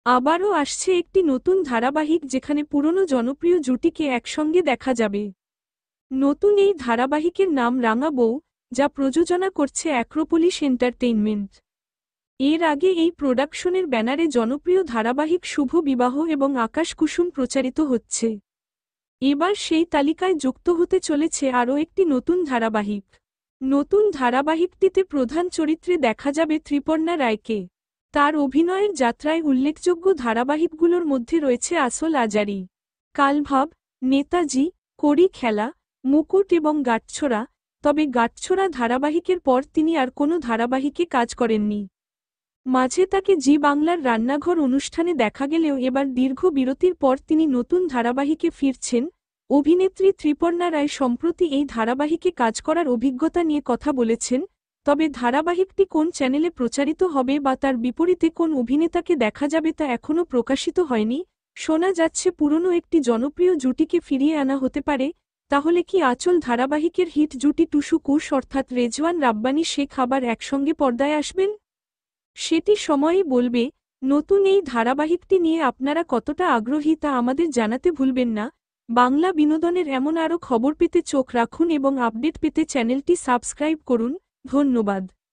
আবারও আসছে একটি নতুন ধারাবাহিক যেখানে পুরনো জনপ্রিয় জুটিকে একসঙ্গে দেখা যাবে। নতুন এই ধারাবাহিকের নাম রাঙা বউ, যা প্রযোজনা করছে অ্যাক্রোপোলিস এন্টারটেইনমেন্ট। এর আগে এই প্রোডাকশনের ব্যানারে জনপ্রিয় ধারাবাহিক শুভ বিবাহ এবং আকাশ কুসুম প্রচারিত হচ্ছে। এবার সেই তালিকায় যুক্ত হতে চলেছে আরও একটি নতুন ধারাবাহিক। নতুন ধারাবাহিকটিতে প্রধান চরিত্রে দেখা যাবে ত্রিপর্ণা রায়কে। তার অভিনয়ের যাত্রায় উল্লেখযোগ্য ধারাবাহিকগুলোর মধ্যে রয়েছে আসল আজারি, কালভাব, নেতাজি, কড়ি খেলা, মুকুট এবং গাঁটছড়া। তবে গাঁটছড়া ধারাবাহিকের পর তিনি আর কোনো ধারাবাহিকে কাজ করেননি। মাঝে তাকে জি বাংলার রান্নাঘর অনুষ্ঠানে দেখা গেলেও এবার দীর্ঘ বিরতির পর তিনি নতুন ধারাবাহিকে ফিরছেন। অভিনেত্রী ত্রিপর্ণা রায় সম্প্রতি এই ধারাবাহিকে কাজ করার অভিজ্ঞতা নিয়ে কথা বলেছেন। তবে ধারাবাহিকটি কোন চ্যানেলে প্রচারিত হবে বা তার বিপরীতে কোন অভিনেতাকে দেখা যাবে তা এখনও প্রকাশিত হয়নি। শোনা যাচ্ছে পুরনো একটি জনপ্রিয় জুটিকে ফিরিয়ে আনা হতে পারে। তাহলে কি আচল ধারাবাহিকের হিট জুটি টুসু কুশ অর্থাৎ রেজওয়ান রাব্বানী শেখ আবার একসঙ্গে পর্দায় আসবেন? সেটি সময়ই বলবে। নতুন এই ধারাবাহিকটি নিয়ে আপনারা কতটা আগ্রহী তা আমাদের জানাতে ভুলবেন না। বাংলা বিনোদনের এমন আরও খবর পেতে চোখ রাখুন এবং আপডেট পেতে চ্যানেলটি সাবস্ক্রাইব করুন। ধন্যবাদ।